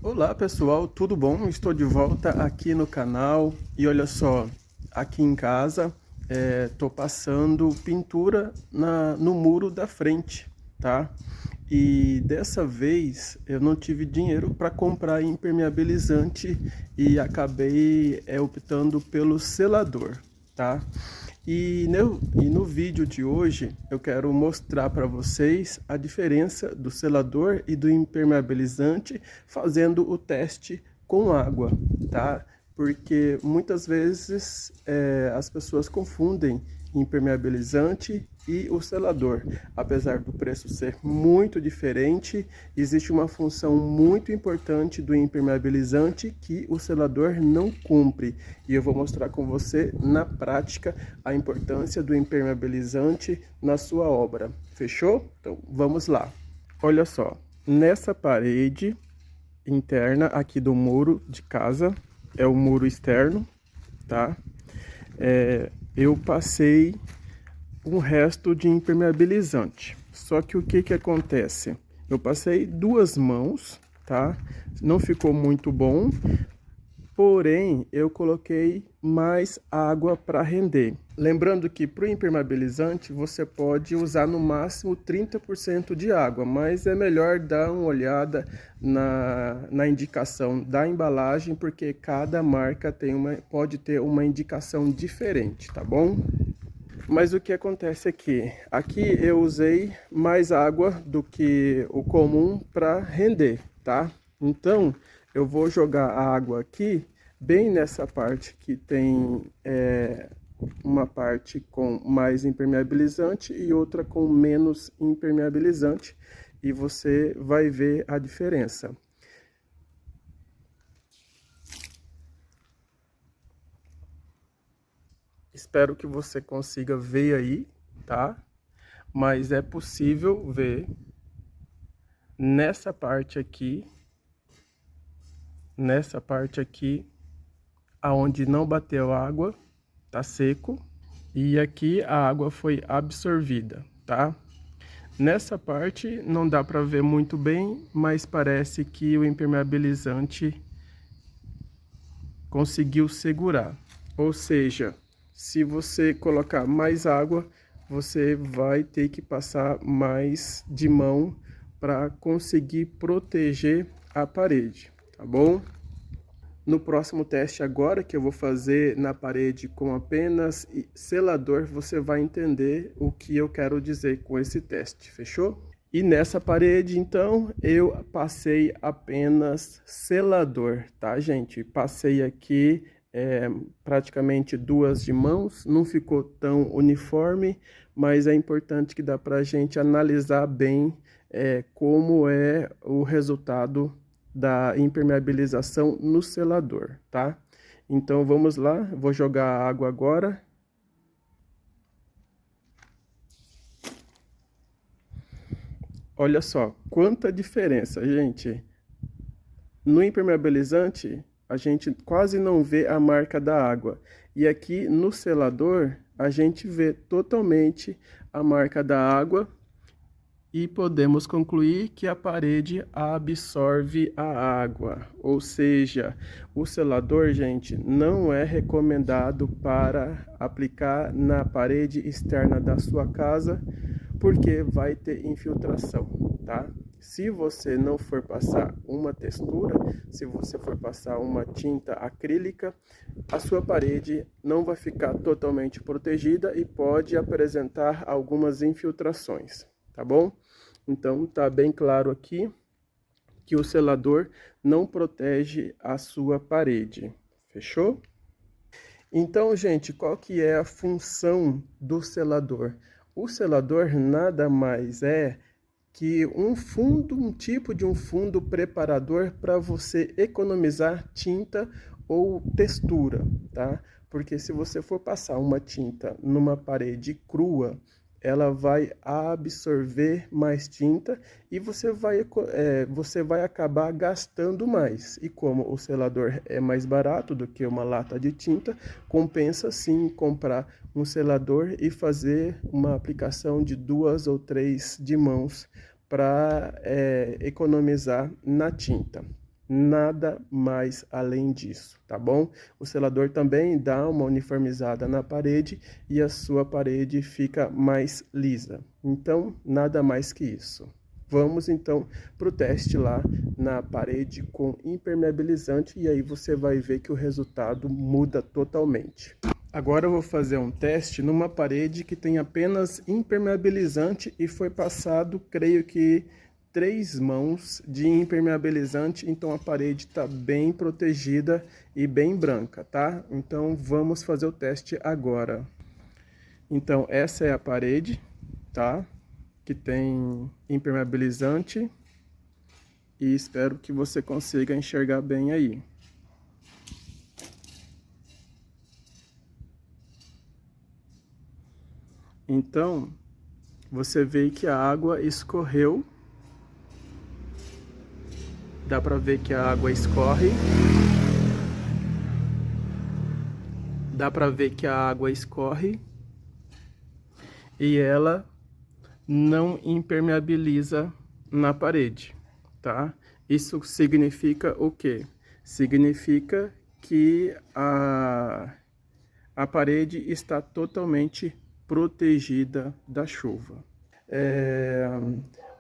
Olá pessoal, tudo bom? Estou de volta aqui no canal e olha só, aqui em casa estou passando pintura no muro da frente, tá? E dessa vez eu não tive dinheiro para comprar impermeabilizante e acabei optando pelo selador, tá? E no vídeo de hoje eu quero mostrar para vocês a diferença do selador e do impermeabilizante fazendo o teste com água, tá? Porque muitas vezes as pessoas confundem impermeabilizante e o selador. Apesar do preço ser muito diferente, existe uma função muito importante do impermeabilizante que o selador não cumpre. E eu vou mostrar com você na prática a importância do impermeabilizante na sua obra. Fechou? Então vamos lá. Olha só, nessa parede interna aqui do muro de casa, é o muro externo, tá? Eu passei um resto de impermeabilizante. Só que o que que acontece? Eu passei duas mãos, tá? Não ficou muito bom, porém eu coloquei mais água para render. Lembrando que para o impermeabilizante você pode usar no máximo 30% de água, mas é melhor dar uma olhada na indicação da embalagem, porque cada marca pode ter uma indicação diferente, tá bom? Mas o que acontece aqui? Aqui eu usei mais água do que o comum para render, tá? Então eu vou jogar a água aqui, bem nessa parte que tem uma parte com mais impermeabilizante e outra com menos impermeabilizante, e você vai ver a diferença. Espero que você consiga ver aí, tá? Mas é possível ver nessa parte aqui, aonde não bateu água, tá seco, e aqui a água foi absorvida, tá? Nessa parte não dá para ver muito bem, mas parece que o impermeabilizante conseguiu segurar. Ou seja, se você colocar mais água, você vai ter que passar mais de mão para conseguir proteger a parede, tá bom? No próximo teste agora, que eu vou fazer na parede com apenas selador, você vai entender o que eu quero dizer com esse teste, fechou? E nessa parede, então, eu passei apenas selador, tá, gente? Passei aqui praticamente duas de mãos, não ficou tão uniforme, mas é importante que dá pra gente analisar bem como é o resultado da impermeabilização no selador, tá? Então vamos lá, vou jogar a água agora. Olha só, quanta diferença, gente. No impermeabilizante, a gente quase não vê a marca da água. E aqui no selador, a gente vê totalmente a marca da água. E podemos concluir que a parede absorve a água, ou seja, o selador, gente, não é recomendado para aplicar na parede externa da sua casa, porque vai ter infiltração, tá? Se você não for passar uma textura, se você for passar uma tinta acrílica, a sua parede não vai ficar totalmente protegida e pode apresentar algumas infiltrações, tá bom? Então tá bem claro aqui que o selador não protege a sua parede, fechou? Então, gente, qual que é a função do selador? O selador nada mais é que um tipo de um fundo preparador para você economizar tinta ou textura, tá? Porque se você for passar uma tinta numa parede crua, ela vai absorver mais tinta e você vai acabar gastando mais. E como o selador é mais barato do que uma lata de tinta, compensa sim comprar um selador e fazer uma aplicação de 2 ou 3 de mãos para economizar na tinta. nada mais além disso, tá bom? O selador também dá uma uniformizada na parede e a sua parede fica mais lisa. Então, nada mais que isso. Vamos então para o teste lá na parede com impermeabilizante e aí você vai ver que o resultado muda totalmente. Agora eu vou fazer um teste numa parede que tem apenas impermeabilizante e foi passado, creio que, 3 mãos de impermeabilizante, então a parede está bem protegida e bem branca, tá? Então vamos fazer o teste agora. Então essa é a parede, tá? Que tem impermeabilizante e espero que você consiga enxergar bem aí. Então, você vê que a água escorreu. Dá para ver que a água escorre. Dá para ver que a água escorre. E ela não impermeabiliza na parede, tá? Isso significa o quê? Significa que a parede está totalmente protegida da chuva.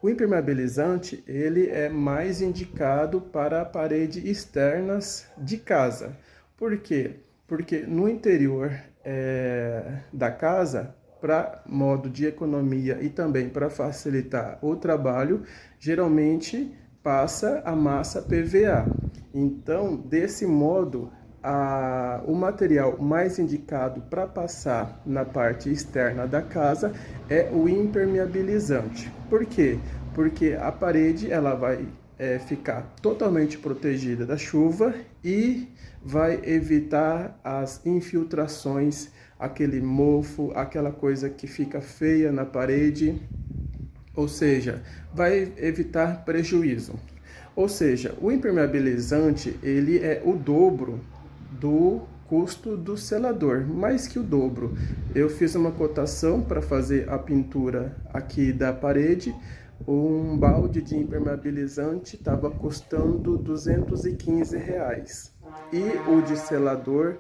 O impermeabilizante, ele é mais indicado para paredes externas de casa. Por quê? Porque no interior da casa, para modo de economia e também para facilitar o trabalho, geralmente passa a massa PVA. Então, desse modo, o material mais indicado para passar na parte externa da casa é o impermeabilizante. Por quê? Porque a parede ela vai ficar totalmente protegida da chuva e vai evitar as infiltrações, aquele mofo, aquela coisa que fica feia na parede, ou seja, vai evitar prejuízo. Ou seja, o impermeabilizante ele é o dobro do custo do selador, mais que o dobro. Eu fiz uma cotação para fazer a pintura aqui da parede. Um balde de impermeabilizante estava custando R$ 215 e o de selador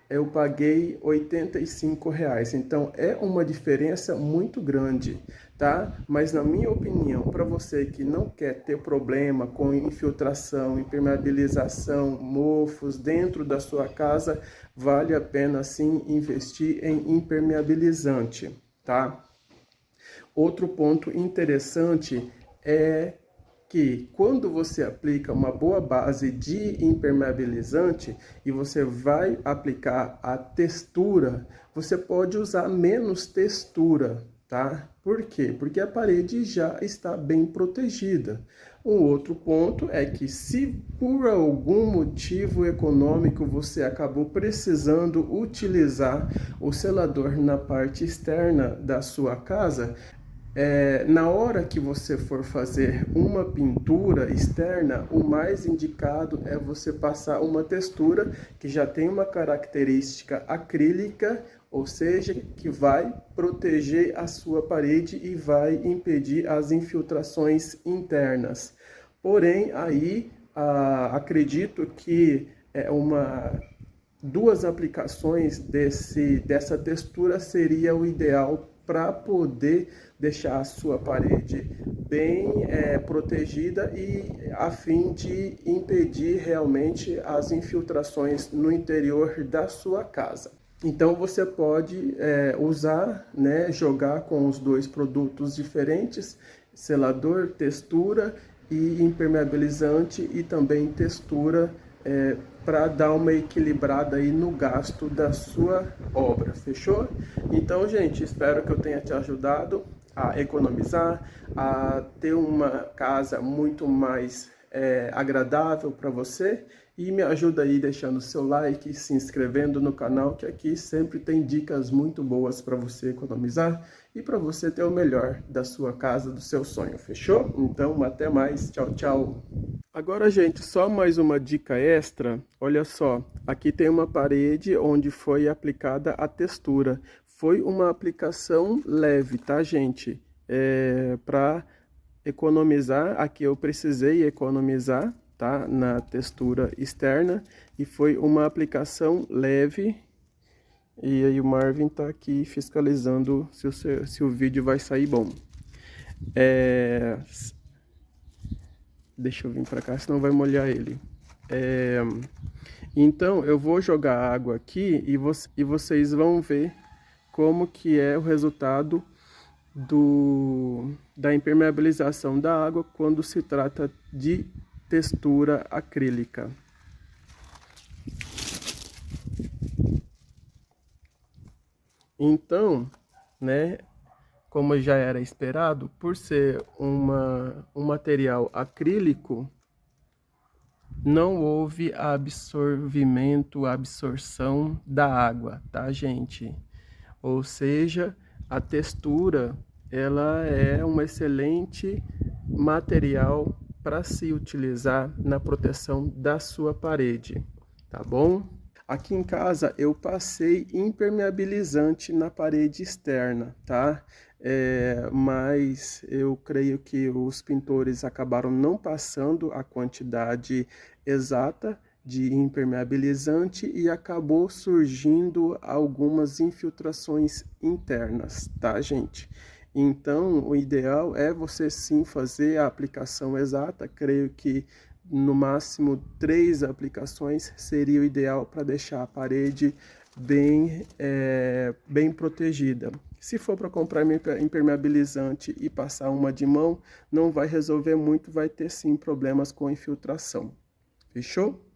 eu paguei R$ 85. Então é uma diferença muito grande, tá? Mas na minha opinião, para você que não quer ter problema com infiltração, impermeabilização, mofos dentro da sua casa, vale a pena sim investir em impermeabilizante, tá? Outro ponto interessante é que quando você aplica uma boa base de impermeabilizante e você vai aplicar a textura, você pode usar menos textura, tá? Por quê? Porque a parede já está bem protegida. Um outro ponto é que se por algum motivo econômico você acabou precisando utilizar o selador na parte externa da sua casa, na hora que você for fazer uma pintura externa, o mais indicado é você passar uma textura que já tem uma característica acrílica, ou seja, que vai proteger a sua parede e vai impedir as infiltrações internas. Porém, aí acredito que duas aplicações dessa textura seria o ideal para poder deixar a sua parede bem protegida e a fim de impedir realmente as infiltrações no interior da sua casa. Então você pode usar, né, jogar com os dois produtos diferentes, selador, textura e impermeabilizante e também textura para dar uma equilibrada aí no gasto da sua obra, fechou? Então, gente, espero que eu tenha te ajudado a economizar, a ter uma casa muito mais agradável para você e me ajuda aí deixando seu like, se inscrevendo no canal, que aqui sempre tem dicas muito boas para você economizar e para você ter o melhor da sua casa, do seu sonho, fechou? Então, até mais, tchau, tchau! Agora, gente, só mais uma dica extra. Olha só, aqui tem uma parede onde foi aplicada a textura. Foi uma aplicação leve, tá, gente? Para economizar, aqui eu precisei economizar, tá? Na textura externa, e foi uma aplicação leve. E aí o Marvin tá aqui fiscalizando se o vídeo vai sair bom. Deixa eu vir para cá, senão vai molhar ele. Então eu vou jogar água aqui e vocês vão ver como que é o resultado da impermeabilização da água quando se trata de textura acrílica. Então, né, como já era esperado, por ser um material acrílico, não houve absorção da água, tá, gente? Ou seja, a textura, ela é um excelente material para se utilizar na proteção da sua parede, tá bom? Aqui em casa eu passei impermeabilizante na parede externa, tá? Mas eu creio que os pintores acabaram não passando a quantidade exata de impermeabilizante e acabou surgindo algumas infiltrações internas, tá, gente? Então, o ideal é você sim fazer a aplicação exata. Creio que no máximo 3 aplicações seria o ideal para deixar a parede bem protegida. Se for para comprar impermeabilizante e passar uma de mão, não vai resolver muito, vai ter sim problemas com infiltração. Fechou?